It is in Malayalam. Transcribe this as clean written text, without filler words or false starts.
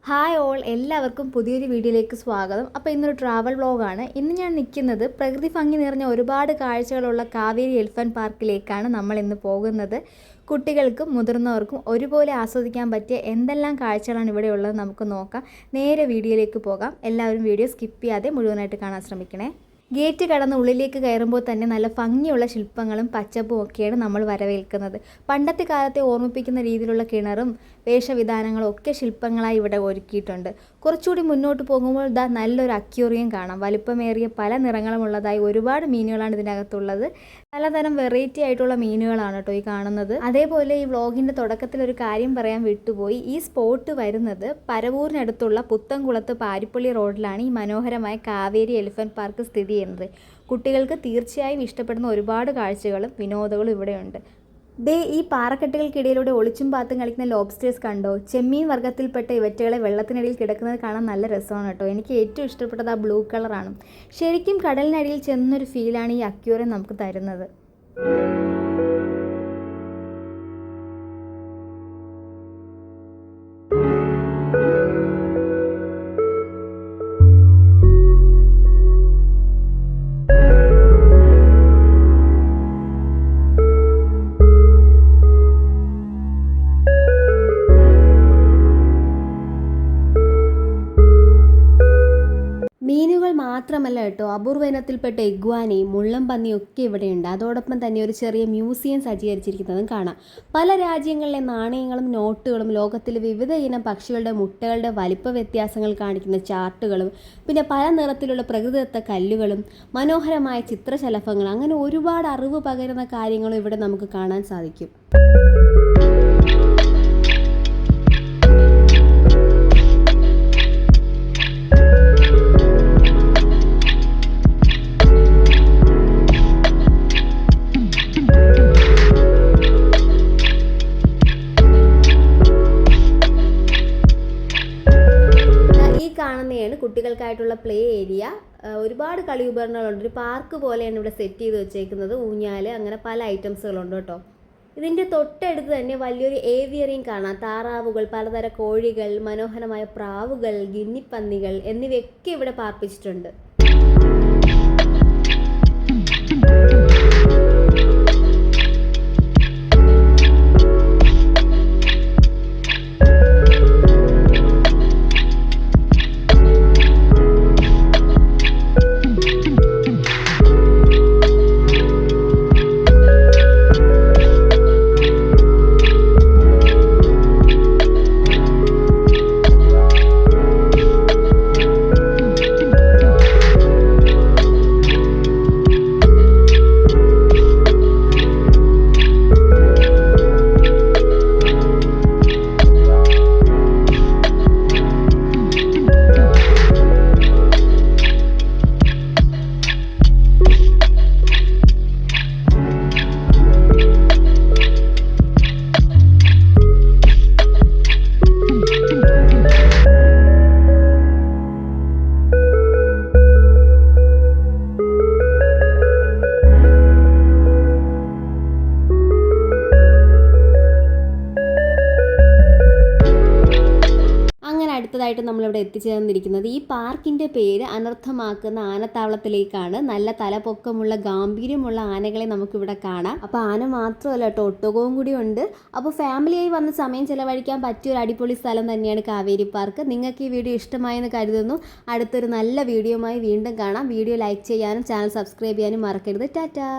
ഹായ് ഓൾ, എല്ലാവർക്കും പുതിയൊരു വീഡിയോയിലേക്ക് സ്വാഗതം. അപ്പോൾ ഇന്നൊരു ട്രാവൽ വ്ളോഗാണ്. ഇന്ന് ഞാൻ നിൽക്കുന്നത് പ്രകൃതി ഭംഗി നിറഞ്ഞ ഒരുപാട് കാഴ്ചകളുള്ള കാവേരി എലിഫന്റ് പാർക്കിലേക്കാണ് നമ്മൾ ഇന്ന് പോകുന്നത്. കുട്ടികൾക്കും മുതിർന്നവർക്കും ഒരുപോലെ ആസ്വദിക്കാൻ പറ്റിയ എന്തെല്ലാം കാഴ്ചകളാണ് ഇവിടെ ഉള്ളത് നമുക്ക് നോക്കാം. നേരെ വീഡിയോയിലേക്ക് പോകാം. എല്ലാവരും വീഡിയോ സ്കിപ്പ് ചെയ്യാതെ മുഴുവനായിട്ട് കാണാൻ ശ്രമിക്കണേ. ഗേറ്റ് കടന്ന് ഉള്ളിലേക്ക് കയറുമ്പോൾ തന്നെ നല്ല ഭംഗിയുള്ള ശില്പങ്ങളും പച്ചപ്പും ഒക്കെയാണ് നമ്മൾ വരവേൽക്കുന്നത്. പണ്ടത്തെ കാലത്തെ ഓർമ്മിപ്പിക്കുന്ന രീതിയിലുള്ള കിണറും വേഷവിധാനങ്ങളും ഒക്കെ ശില്പങ്ങളായി ഇവിടെ ഒരുക്കിയിട്ടുണ്ട്. കുറച്ചുകൂടി മുന്നോട്ട് പോകുമ്പോൾ നല്ലൊരു അക്വേറിയം കാണാം. വലിപ്പമേറിയ പല നിറങ്ങളുമുള്ളതായി ഒരുപാട് മീനുകളാണ് ഇതിനകത്തുള്ളത്. പലതരം വെറൈറ്റി ആയിട്ടുള്ള മീനുകളാണ് കേട്ടോ ഈ കാണുന്നത്. അതേപോലെ ഈ വ്ളോഗിൻ്റെ തുടക്കത്തിൽ ഒരു കാര്യം പറയാൻ വിട്ടുപോയി. ഈ സ്പോട്ട് വരുന്നത് പരവൂരിനടുത്തുള്ള പുത്തൻകുളത്ത് പാരിപ്പള്ളി റോഡിലാണ് ഈ മനോഹരമായ കാവേരി എലിഫന്റ് പാർക്ക് സ്ഥിതി ചെയ്യുന്നത്. കുട്ടികൾക്ക് തീർച്ചയായും ഇഷ്ടപ്പെടുന്ന ഒരുപാട് കാഴ്ചകളും വിനോദങ്ങളും ഇവിടെയുണ്ട്. ഈ പാറക്കെട്ടുകൾക്കിടയിലൂടെ ഒളിച്ചും പാത്തും കളിക്കുന്ന ലോബ്സ്റ്റേഴ്സ് കണ്ടോ? ചെമ്മീൻ വർഗ്ഗത്തിൽപ്പെട്ട ഇവറ്റകളെ വെള്ളത്തിനടിയിൽ കിടക്കുന്നത് കാണാൻ നല്ല രസമാണ് കേട്ടോ. എനിക്ക് ഏറ്റവും ഇഷ്ടപ്പെട്ടത് ആ ബ്ലൂ കളറാണ്. ശരിക്കും കടലിനടിയിൽ ചെന്നൊരു ഫീലാണ് ഈ അക്വേറിയം നമുക്ക് തരുന്നത്. മീനുകൾ മാത്രമല്ല കേട്ടോ, അപൂർവ ഇനത്തിൽപ്പെട്ട ഇഗ്വാനയും മുള്ളം പന്നിയും ഒക്കെ ഇവിടെയുണ്ട്. അതോടൊപ്പം തന്നെ ഒരു ചെറിയ മ്യൂസിയം സജ്ജീകരിച്ചിരിക്കുന്നതും കാണാം. പല രാജ്യങ്ങളിലെ നാണയങ്ങളും നോട്ടുകളും ലോകത്തിലെ വിവിധ ഇനം പക്ഷികളുടെ മുട്ടകളുടെ വലിപ്പ വ്യത്യാസങ്ങൾ കാണിക്കുന്ന ചാർട്ടുകളും പിന്നെ പല നിറത്തിലുള്ള പ്രകൃതിദത്ത കല്ലുകളും മനോഹരമായ ചിത്രശലഭങ്ങൾ, അങ്ങനെ ഒരുപാട് അറിവ് പകരുന്ന കാര്യങ്ങളും ഇവിടെ നമുക്ക് കാണാൻ സാധിക്കും. കാണുന്നതാണ് കുട്ടികൾക്കായിട്ടുള്ള പ്ലേ ഏരിയ. ഒരുപാട് കളി ഉപകരണങ്ങളുണ്ട്. ഒരു പാർക്ക് പോലെയാണ് ഇവിടെ സെറ്റ് ചെയ്ത് വെച്ചേക്കുന്നത്. ഊഞ്ഞാല്, അങ്ങനെ പല ഐറ്റംസുകളുണ്ട് കേട്ടോ. ഇതിൻ്റെ തൊട്ടടുത്ത് തന്നെ വലിയൊരു ഏവിയറിയം കാണാം. താറാവുകൾ, പലതരം കോഴികൾ, മനോഹരമായ പ്രാവുകൾ, ഗിന്നിപ്പന്നികൾ എന്നിവയൊക്കെ ഇവിടെ പാർപ്പിച്ചിട്ടുണ്ട്. അടുത്തതായിട്ട് നമ്മളിവിടെ എത്തിച്ചേർന്നിരിക്കുന്നത് ഈ പാർക്കിൻ്റെ പേര് അനർത്ഥമാക്കുന്ന ആനത്താവളത്തിലേക്കാണ്. നല്ല തലപൊക്കമുള്ള ഗാംഭീര്യമുള്ള ആനകളെ നമുക്കിവിടെ കാണാം. അപ്പോൾ ആന മാത്രമല്ല കേട്ടോ, ഒട്ടകവും കൂടി ഉണ്ട്. അപ്പോൾ ഫാമിലിയായി വന്ന് സമയം ചിലവഴിക്കാൻ പറ്റിയ ഒരു അടിപൊളി സ്ഥലം തന്നെയാണ് കാവേരി പാർക്ക്. നിങ്ങൾക്ക് ഈ വീഡിയോ ഇഷ്ടമായെന്ന് കരുതുന്നു. അടുത്തൊരു നല്ല വീഡിയോയുമായി വീണ്ടും കാണാം. വീഡിയോ ലൈക്ക് ചെയ്യാനും ചാനൽ സബ്സ്ക്രൈബ് ചെയ്യാനും മറക്കരുത്. ടാറ്റാ.